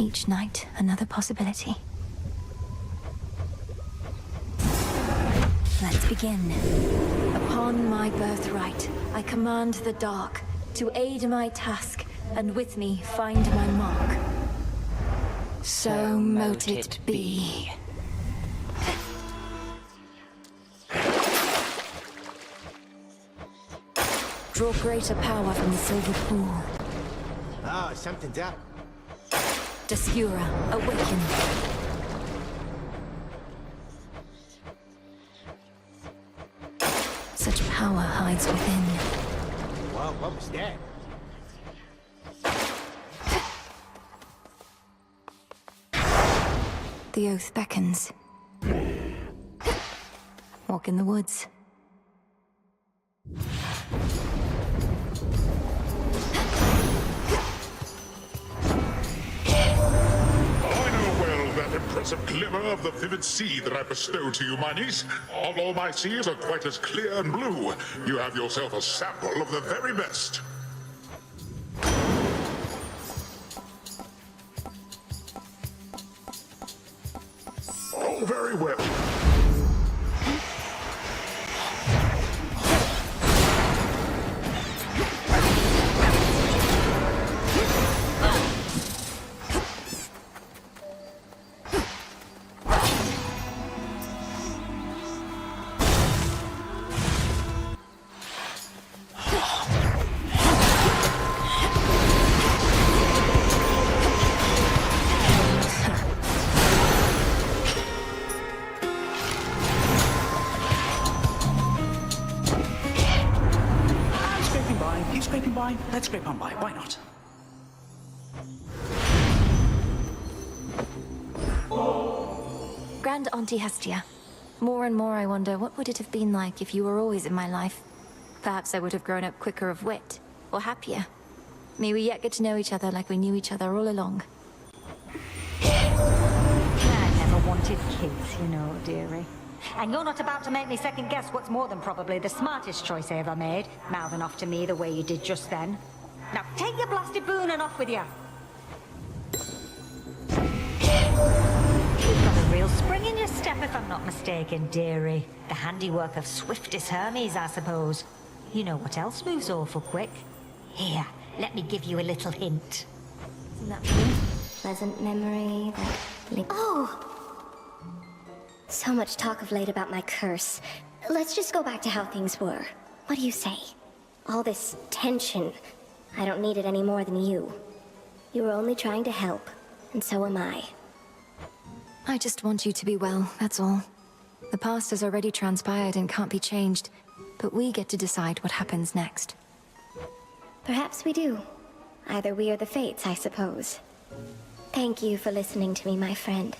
Each night, another possibility. Let's begin. Upon my birthright, I command the dark to aid my task, and with me find my mark. So mote it be. Draw greater power from the silver pool. Oh, something's up. Descura, awaken. Such power hides within. Whoa, what was that? The oath beckons. Walk in the woods. Impressive glimmer of the vivid sea that I bestow to you, my niece. Although my seas are quite as clear and blue, you have yourself a sample of the very best. Oh, very well. Let's scrape on by, why not? Grand Auntie Hestia. More and more I wonder, what would it have been like if you were always in my life? Perhaps I would have grown up quicker of wit, or happier. May we yet get to know each other like we knew each other all along. I never wanted kids, you know, dearie. And you're not about to make me second guess what's more than probably the smartest choice I ever made, mouthing off to me the way you did just then. Now take your blasted boon and off with you. You've got a real spring in your step if I'm not mistaken, dearie. The handiwork of swiftest Hermes, I suppose. You know what else moves awful quick? Here, let me give you a little hint. Isn't that funny? Pleasant memory that... Oh! So much talk of late about my curse. Let's just go back to how things were. What do you say? All this tension, I don't need it any more than you. You were only trying to help, and so am I. I just want you to be well, that's all. The past has already transpired and can't be changed, but we get to decide what happens next. Perhaps we do. Either we or the fates, I suppose. Thank you for listening to me, my friend.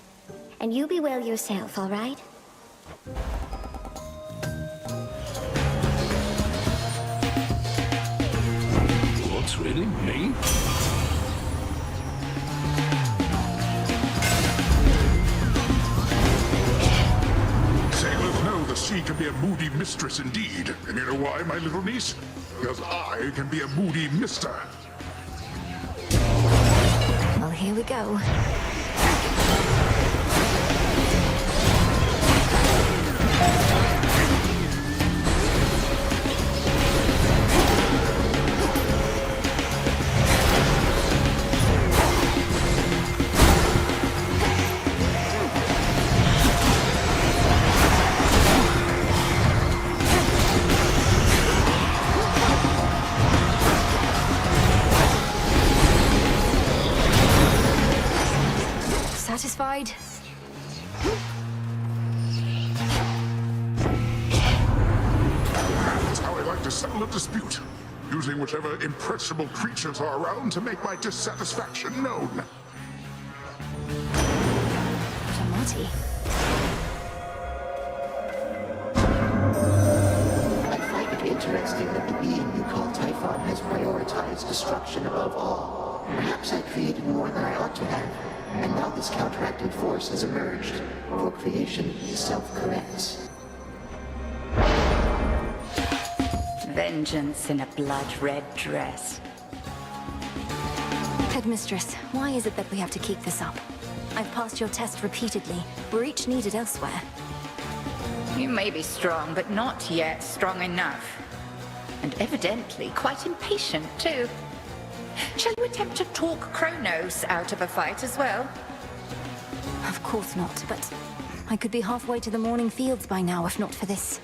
And you be well yourself, all right? What's really me? Sailors know the sea can be a moody mistress indeed. And you know why, my little niece? Because I can be a moody mister. Well, here we go. Satisfied? That's how I like to settle a dispute. Using whichever impressionable creatures are around to make my dissatisfaction known. Jamati. I find it interesting that the being you call Typhon has prioritized destruction above all. Perhaps I created more than I ought to have, and now this counteracting force has emerged, for creation self-corrects. Vengeance in a blood-red dress. Headmistress, why is it that we have to keep this up? I've passed your test repeatedly. We're each needed elsewhere. You may be strong, but not yet strong enough. And evidently quite impatient, too. Shall you attempt to talk Chronos out of a fight as well? Of course not, but I could be halfway to the morning fields by now if not for this.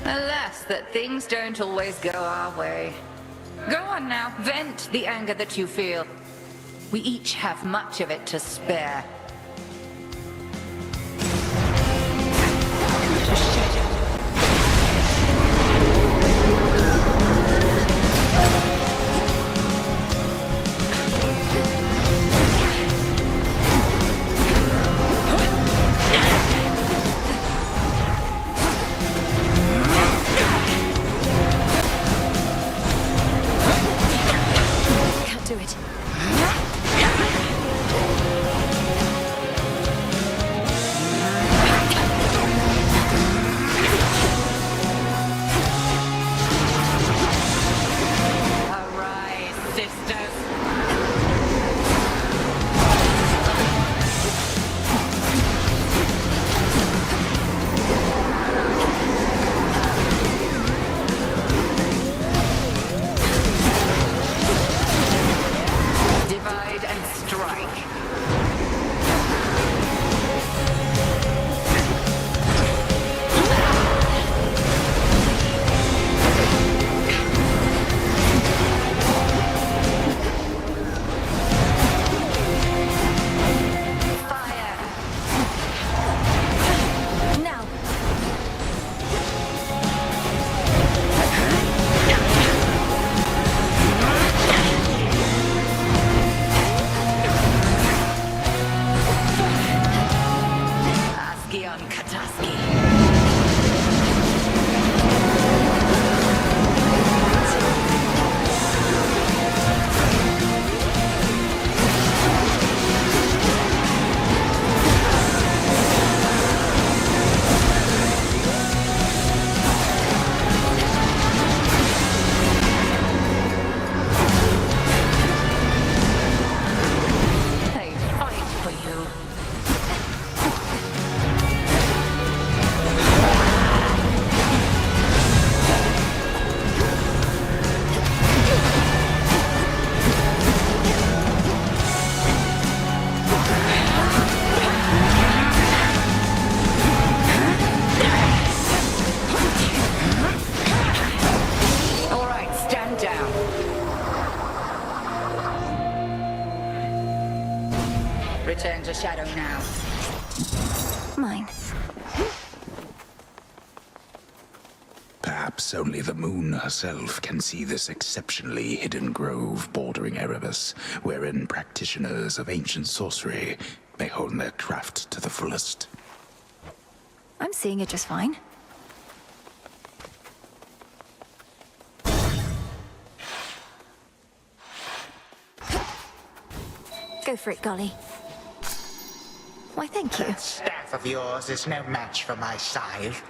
Alas, that things don't always go our way. Go on now, vent the anger that you feel. We each have much of it to spare. Can't do it. Arise, sisters. Divide and strike. Fire. Now! Aski on Kataski. They fight for you. All right, stand down. Return to shadow now. Mine. Perhaps only the moon herself can see this exceptionally hidden grove bordering Erebus, wherein practitioners of ancient sorcery may hone their craft to the fullest. I'm seeing it just fine. Go for it, Golly. Why, thank you. That staff of yours is no match for my scythe.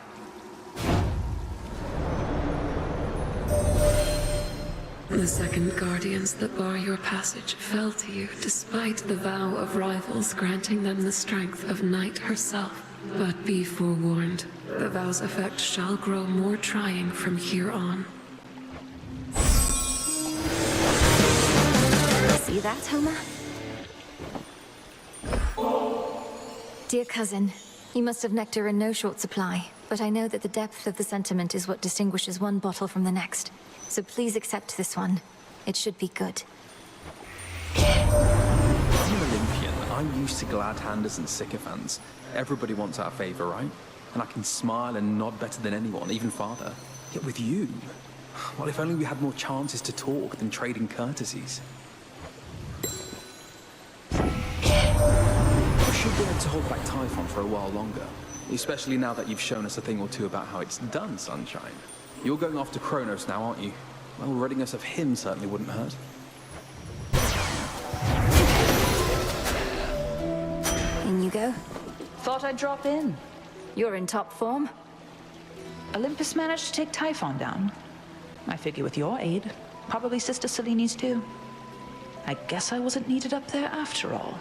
The second guardians that bar your passage fell to you despite the vow of rivals granting them the strength of Night herself. But be forewarned, the vow's effect shall grow more trying from here on. See that, Homer? Dear cousin, you must have nectar in no short supply, but I know that the depth of the sentiment is what distinguishes one bottle from the next. So please accept this one. It should be good. As an Olympian, I'm used to glad-handers and sycophants. Everybody wants our favor, right? And I can smile and nod better than anyone, even father. Yet with you, well, if only we had more chances to talk than trading courtesies. We should be able to hold back Typhon for a while longer, especially now that you've shown us a thing or two about how it's done, Sunshine. You're going after Chronos now, aren't you? Well, ridding us of him certainly wouldn't hurt. In you go. Thought I'd drop in. You're in top form. Olympus managed to take Typhon down. I figure with your aid, probably Sister Seleni's too. I guess I wasn't needed up there after all.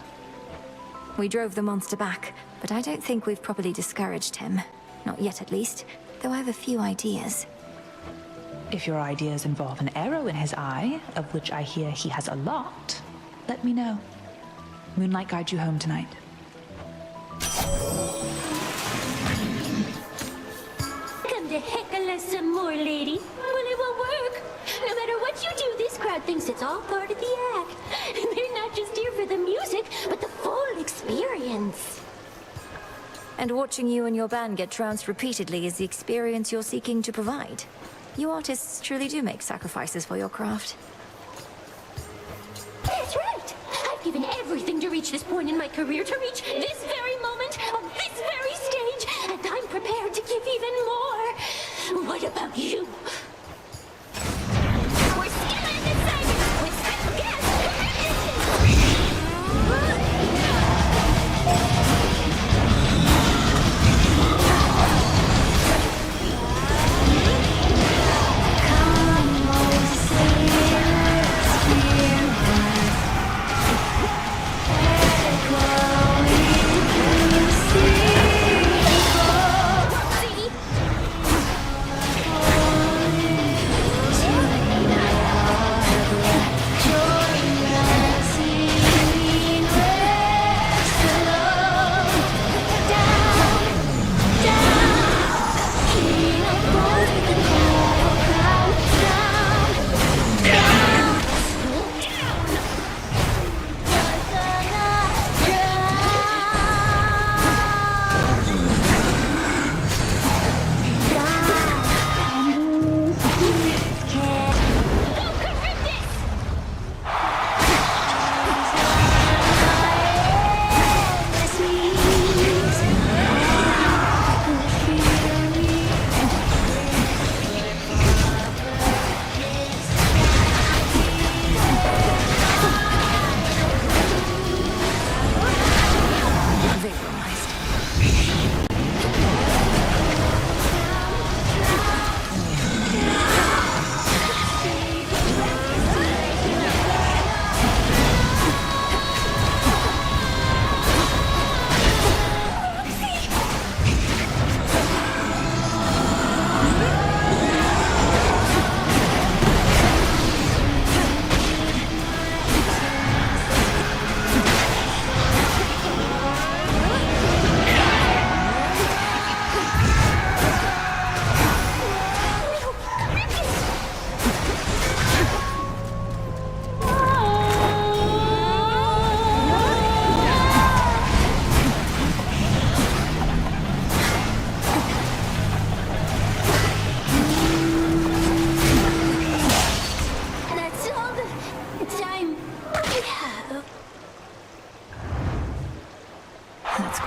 We drove the monster back, but I don't think we've properly discouraged him. Not yet, at least, though I have a few ideas. If your ideas involve an arrow in his eye, of which I hear he has a lot, let me know. Moonlight guide you home tonight. Come to heckle us some more, lady. Well, it won't work. No matter what you do, this crowd thinks it's all part of the act. They're not just here for the music, but the full experience. And watching you and your band get trounced repeatedly is the experience you're seeking to provide. You artists truly do make sacrifices for your craft. That's right. I've given everything to reach this point in my career, to reach this very moment on this very stage, and I'm prepared to give even more. What about you? We're still undecided with special guest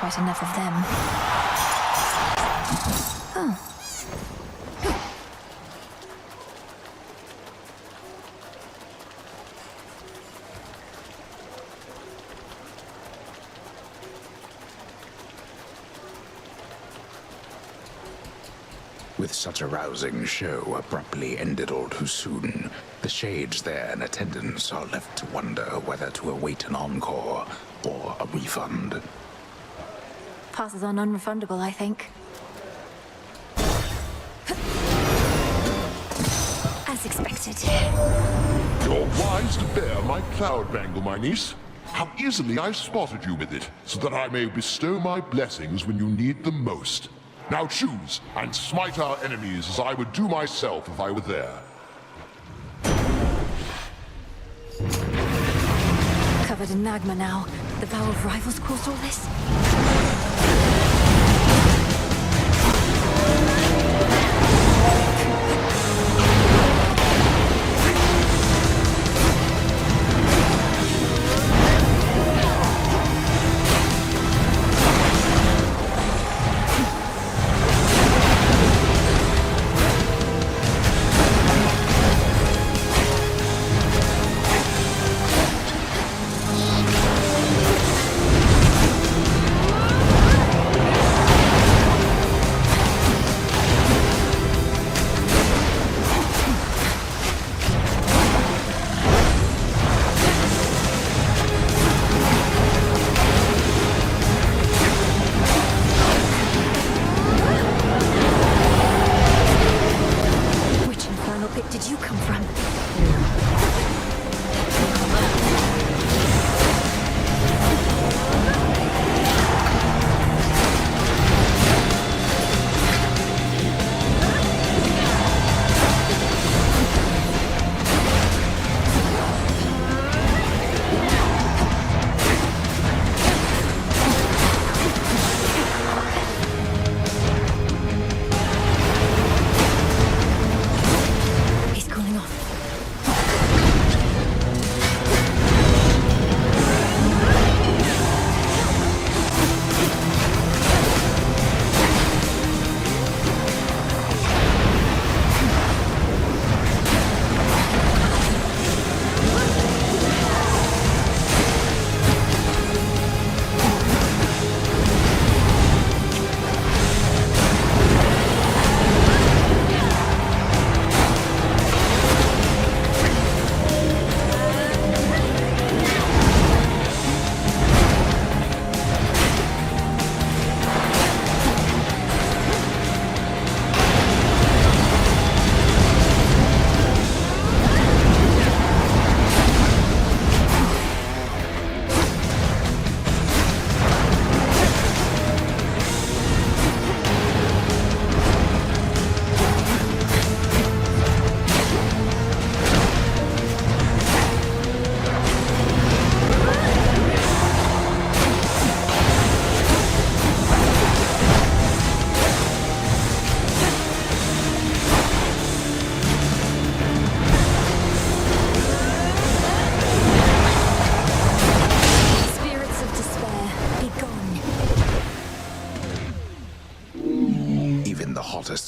Quite enough of them. Oh. With such a rousing show abruptly ended all too soon, the shades there in attendance are left to wonder whether to await an encore or a refund. Passes on unrefundable, I think. As expected. You're wise to bear my cloud bangle, my niece. How easily I spotted you with it, so that I may bestow my blessings when you need them most. Now choose, and smite our enemies as I would do myself if I were there. Covered in magma now. The Vow of Rivals caused all this?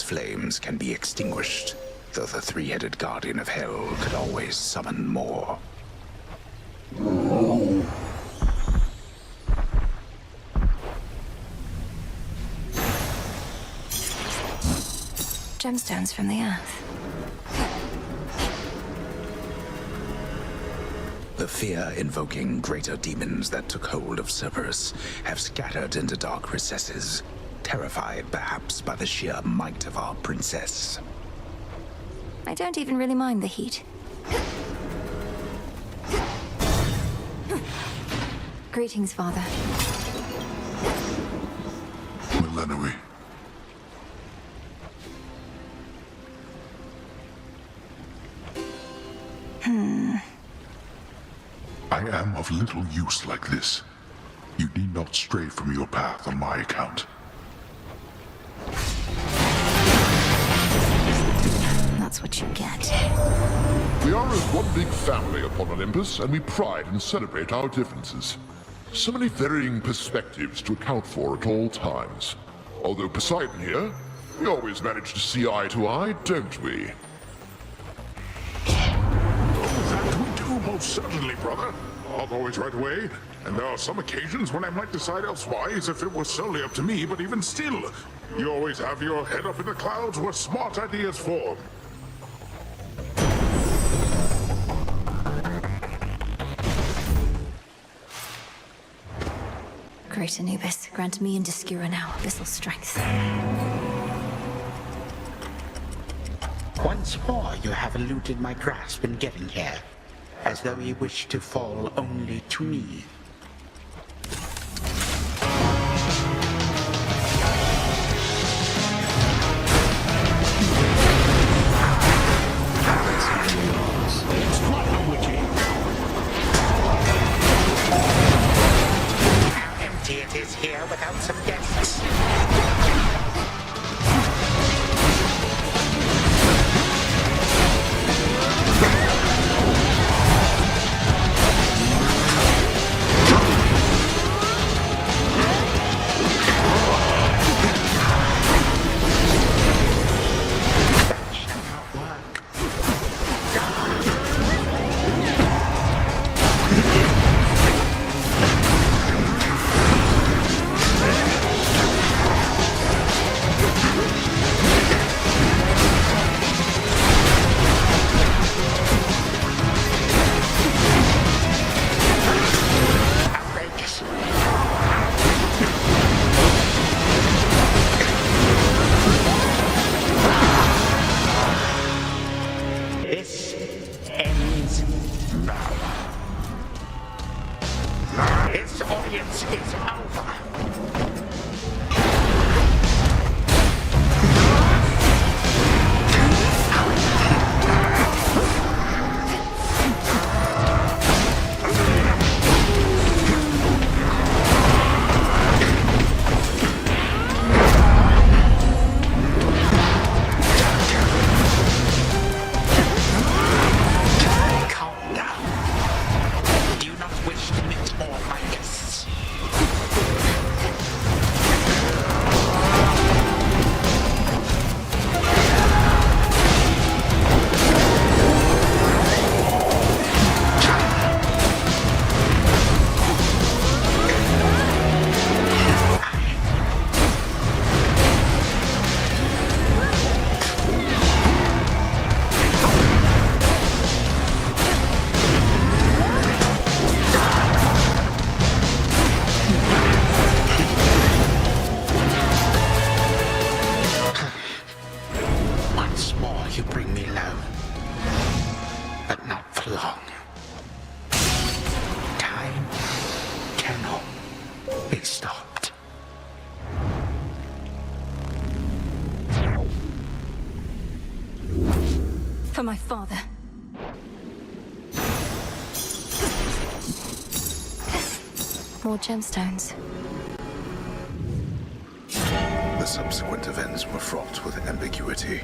flames can be extinguished, though the three-headed guardian of hell could always summon more. Gemstones from the earth. The fear-invoking greater demons that took hold of Cerberus have scattered into dark recesses, terrified perhaps by the sheer might of our princess. I don't even really mind the heat. Greetings, Father. Millennium. I am of little use like this. You need not stray from your path on my account. That's what you get. We are as one big family upon Olympus, and we pride and celebrate our differences. So many varying perspectives to account for at all times. Although Poseidon here, we always manage to see eye to eye, don't we? That we do, most certainly, brother. I'll always right away, and there are some occasions when I might decide elsewise if it were solely up to me, but even still, you always have your head up in the clouds where smart ideas form. Great Anubis, grant me and Discura now abyssal strength. Once more you have eluded my grasp in getting here, as though you wished to fall only to me. It's quite a witty. How empty it is here without some guests. For my father. More gemstones. The subsequent events were fraught with ambiguity.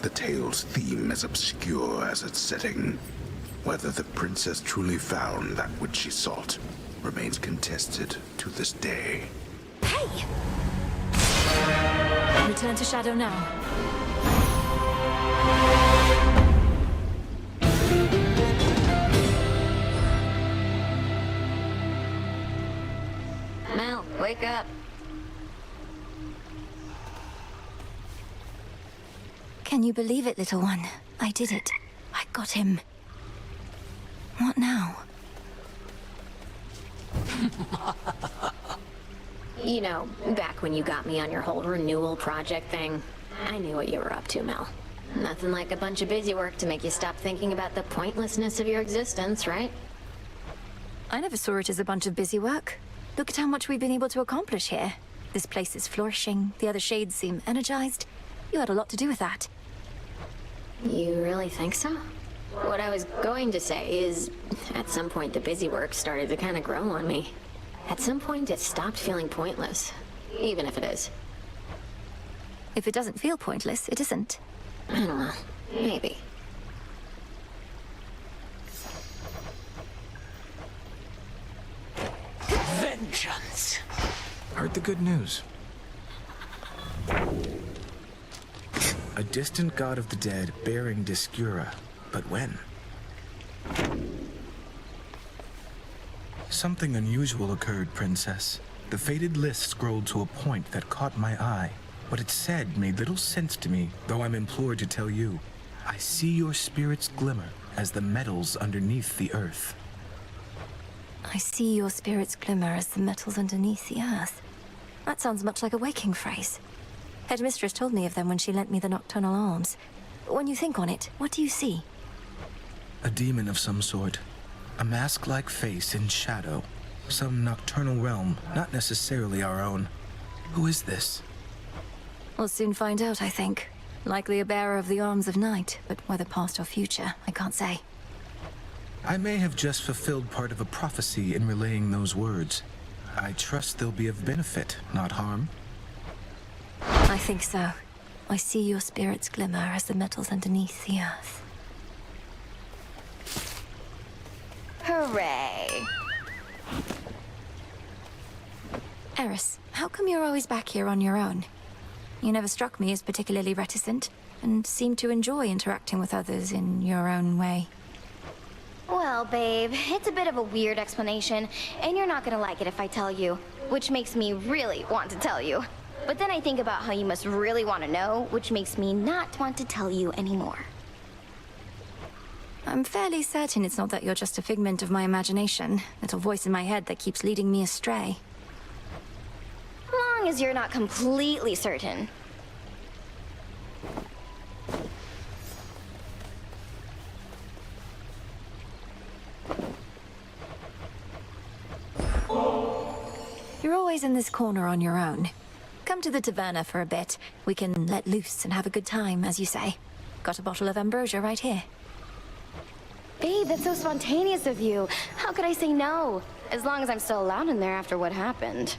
The tale's theme as obscure as its setting. Whether the princess truly found that which she sought remains contested to this day. Hey! Return to Shadow now. Mel, wake up. Can you believe it, little one? I did it. I got him. What now? You know, back when you got me on your whole renewal project thing, I knew what you were up to, Mel. Nothing like a bunch of busy work to make you stop thinking about the pointlessness of your existence, right? I never saw it as a bunch of busy work. Look at how much we've been able to accomplish here. This place is flourishing, the other shades seem energized. You had a lot to do with that. You really think so? What I was going to say is, at some point the busy work started to kind of grow on me. At some point it stopped feeling pointless, even if it is. If it doesn't feel pointless, it isn't. I don't know. Maybe. Vengeance! Heard the good news. A distant god of the dead bearing Discura. But when? Something unusual occurred, Princess. The fated list scrolled to a point that caught my eye. What it said made little sense to me, though I'm implored to tell you. I see your spirits glimmer as the metals underneath the earth. I see your spirits glimmer as the metals underneath the earth. That sounds much like a waking phrase. Headmistress told me of them when she lent me the nocturnal arms. When you think on it, what do you see? A demon of some sort. A mask-like face in shadow. Some nocturnal realm, not necessarily our own. Who is this? We'll soon find out, I think. Likely a bearer of the arms of night, but whether past or future, I can't say. I may have just fulfilled part of a prophecy in relaying those words. I trust they'll be of benefit, not harm. I think so. I see your spirits glimmer as the metals underneath the earth. Hooray. Eris, how come you're always back here on your own? You never struck me as particularly reticent, and seem to enjoy interacting with others in your own way. Well, babe, it's a bit of a weird explanation, and you're not gonna like it if I tell you, which makes me really want to tell you. But then I think about how you must really want to know, which makes me not want to tell you anymore. I'm fairly certain it's not that you're just a figment of my imagination, little voice in my head that keeps leading me astray. Long as you're not completely certain. You're always in this corner on your own. Come to the taverna for a bit. We can let loose and have a good time, as you say. Got a bottle of ambrosia right here. Babe, that's so spontaneous of you. How could I say no? As long as I'm still allowed in there after what happened.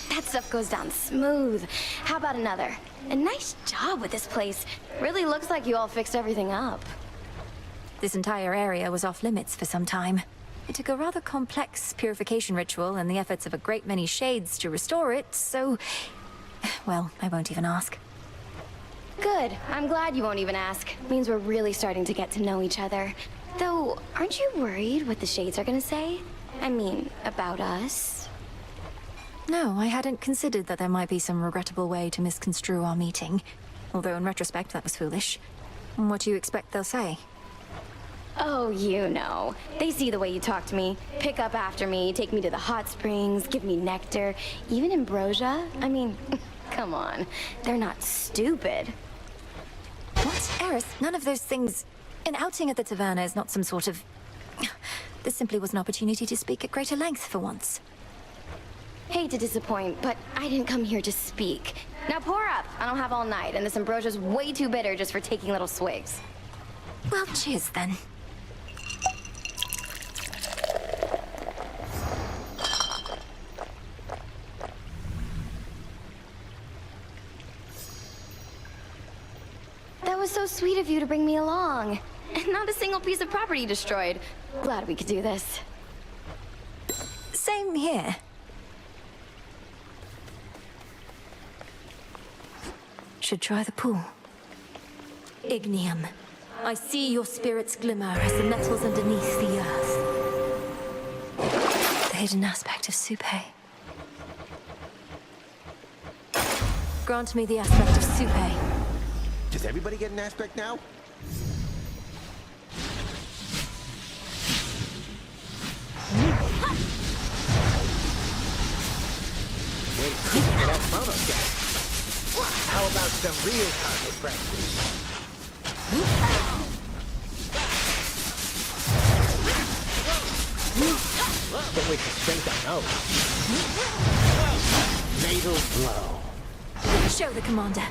That stuff goes down smooth. How about another? And nice job with this place. Really looks like you all fixed everything up. This entire area was off limits for some time. It took a rather complex purification ritual and the efforts of a great many shades to restore it, so... well, I won't even ask. Good. I'm glad you won't even ask. Means we're really starting to get to know each other. Though, aren't you worried what the shades are gonna say? I mean, about us? No, I hadn't considered that there might be some regrettable way to misconstrue our meeting. Although in retrospect, that was foolish. What do you expect they'll say? Oh, you know. They see the way you talk to me, pick up after me, take me to the hot springs, give me nectar, even ambrosia. I mean, come on. They're not stupid. What? Eris, none of those things... An outing at the taverna is not some sort of... This simply was an opportunity to speak at greater length for once. Hate to disappoint, but I didn't come here to speak. Now pour up. I don't have all night, and this ambrosia's way too bitter just for taking little swigs. Well, cheers then. That was so sweet of you to bring me along. And not a single piece of property destroyed. Glad we could do this. Same here. Should try the pool. Ignium. I see your spirit's glimmer as the metals underneath the earth. The hidden aspect of Supe. Grant me the aspect of Supe. Does everybody get an aspect now? Wait, for that Chronos guy. How about some real target practice? Don't wait to strength, I know. Fatal blow. Show the commander.